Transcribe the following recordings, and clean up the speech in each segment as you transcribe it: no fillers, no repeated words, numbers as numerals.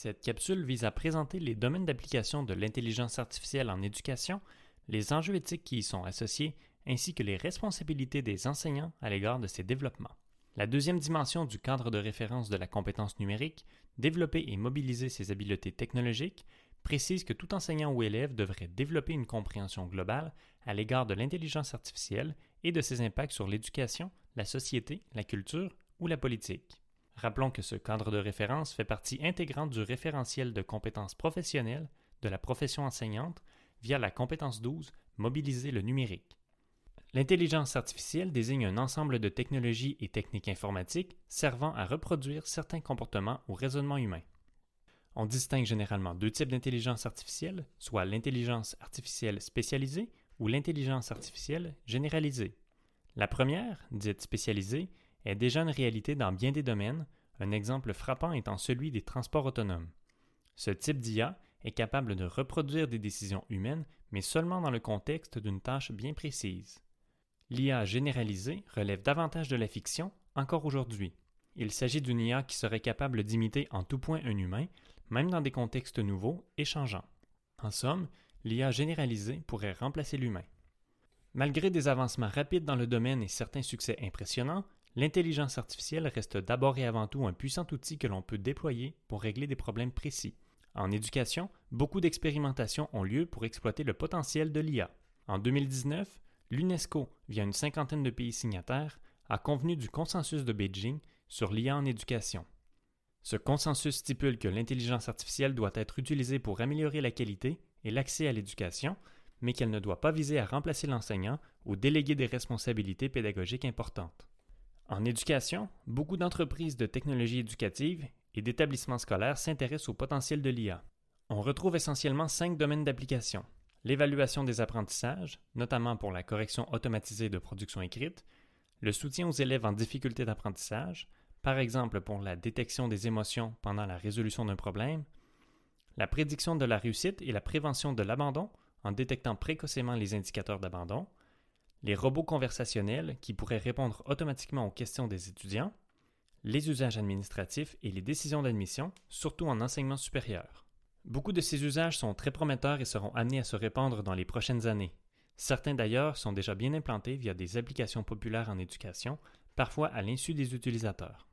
Cette capsule vise à présenter les domaines d'application de l'intelligence artificielle en éducation, les enjeux éthiques qui y sont associés, ainsi que les responsabilités des enseignants à l'égard de ces développements. La deuxième dimension du cadre de référence de la compétence numérique, développer et mobiliser ses habiletés technologiques, précise que tout enseignant ou élève devrait développer une compréhension globale à l'égard de l'intelligence artificielle et de ses impacts sur l'éducation, la société, la culture ou la politique. Rappelons que ce cadre de référence fait partie intégrante du référentiel de compétences professionnelles de la profession enseignante via la compétence 12, mobiliser le numérique. L'intelligence artificielle désigne un ensemble de technologies et techniques informatiques servant à reproduire certains comportements ou raisonnements humains. On distingue généralement deux types d'intelligence artificielle, soit l'intelligence artificielle spécialisée ou l'intelligence artificielle généralisée. La première, dite spécialisée, est déjà une réalité dans bien des domaines, un exemple frappant étant celui des transports autonomes. Ce type d'IA est capable de reproduire des décisions humaines, mais seulement dans le contexte d'une tâche bien précise. L'IA généralisée relève davantage de la fiction encore aujourd'hui. Il s'agit d'une IA qui serait capable d'imiter en tout point un humain, même dans des contextes nouveaux et changeants. En somme, l'IA généralisée pourrait remplacer l'humain. Malgré des avancements rapides dans le domaine et certains succès impressionnants, l'intelligence artificielle reste d'abord et avant tout un puissant outil que l'on peut déployer pour régler des problèmes précis. En éducation, beaucoup d'expérimentations ont lieu pour exploiter le potentiel de l'IA. En 2019, l'UNESCO, via une cinquantaine de pays signataires, a convenu du consensus de Beijing sur l'IA en éducation. Ce consensus stipule que l'intelligence artificielle doit être utilisée pour améliorer la qualité et l'accès à l'éducation, mais qu'elle ne doit pas viser à remplacer l'enseignant ou déléguer des responsabilités pédagogiques importantes. En éducation, beaucoup d'entreprises de technologie éducative et d'établissements scolaires s'intéressent au potentiel de l'IA. On retrouve essentiellement 5 domaines d'application. L'évaluation des apprentissages, notamment pour la correction automatisée de production écrite, le soutien aux élèves en difficulté d'apprentissage, par exemple pour la détection des émotions pendant la résolution d'un problème, la prédiction de la réussite et la prévention de l'abandon en détectant précocement les indicateurs d'abandon, les robots conversationnels qui pourraient répondre automatiquement aux questions des étudiants, les usages administratifs et les décisions d'admission, surtout en enseignement supérieur. Beaucoup de ces usages sont très prometteurs et seront amenés à se répandre dans les prochaines années. Certains d'ailleurs sont déjà bien implantés via des applications populaires en éducation, parfois à l'insu des utilisateurs.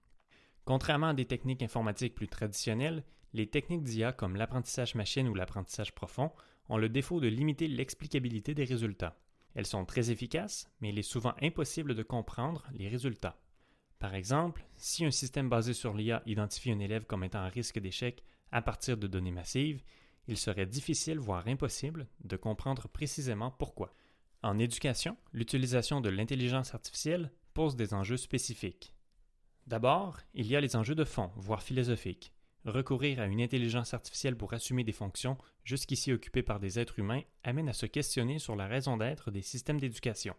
Contrairement à des techniques informatiques plus traditionnelles, les techniques d'IA comme l'apprentissage machine ou l'apprentissage profond ont le défaut de limiter l'explicabilité des résultats. Elles sont très efficaces, mais il est souvent impossible de comprendre les résultats. Par exemple, si un système basé sur l'IA identifie un élève comme étant à risque d'échec à partir de données massives, il serait difficile, voire impossible, de comprendre précisément pourquoi. En éducation, l'utilisation de l'intelligence artificielle pose des enjeux spécifiques. D'abord, il y a les enjeux de fond, voire philosophiques. Recourir à une intelligence artificielle pour assumer des fonctions jusqu'ici occupées par des êtres humains amène à se questionner sur la raison d'être des systèmes d'éducation.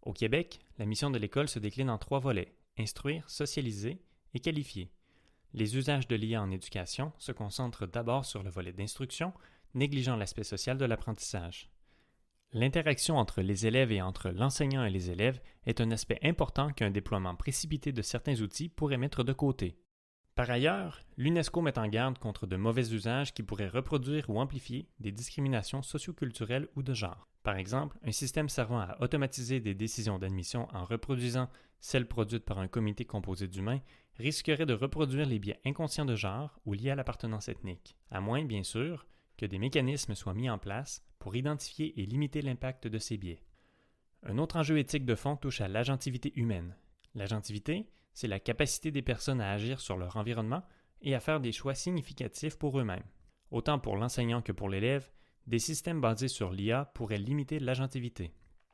Au Québec, la mission de l'école se décline en 3 volets: instruire, socialiser et qualifier. Les usages de l'IA en éducation se concentrent d'abord sur le volet d'instruction, négligeant l'aspect social de l'apprentissage. L'interaction entre les élèves et entre l'enseignant et les élèves est un aspect important qu'un déploiement précipité de certains outils pourrait mettre de côté. Par ailleurs, l'UNESCO met en garde contre de mauvais usages qui pourraient reproduire ou amplifier des discriminations socioculturelles ou de genre. Par exemple, un système servant à automatiser des décisions d'admission en reproduisant celles produites par un comité composé d'humains risquerait de reproduire les biais inconscients de genre ou liés à l'appartenance ethnique, à moins, bien sûr, que des mécanismes soient mis en place pour identifier et limiter l'impact de ces biais. Un autre enjeu éthique de fond touche à l'agentivité humaine. L'agentivité, c'est la capacité des personnes à agir sur leur environnement et à faire des choix significatifs pour eux-mêmes. Autant pour l'enseignant que pour l'élève, des systèmes basés sur l'IA pourraient limiter l'agentivité.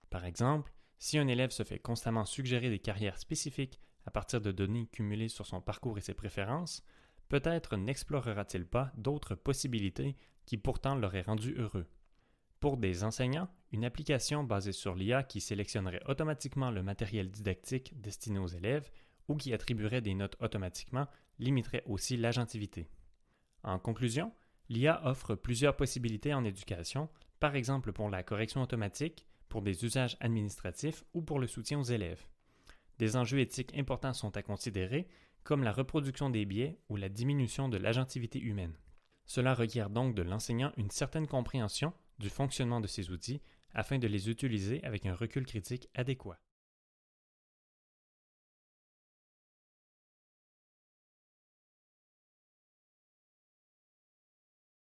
Par exemple, si un élève se fait constamment suggérer des carrières spécifiques à partir de données cumulées sur son parcours et ses préférences, peut-être n'explorera-t-il pas d'autres possibilités qui pourtant l'auraient rendu heureux. Pour des enseignants, une application basée sur l'IA qui sélectionnerait automatiquement le matériel didactique destiné aux élèves ou qui attribuerait des notes automatiquement limiterait aussi l'agentivité. En conclusion, l'IA offre plusieurs possibilités en éducation, par exemple pour la correction automatique, pour des usages administratifs ou pour le soutien aux élèves. Des enjeux éthiques importants sont à considérer, comme la reproduction des biais ou la diminution de l'agentivité humaine. Cela requiert donc de l'enseignant une certaine compréhension du fonctionnement de ces outils afin de les utiliser avec un recul critique adéquat.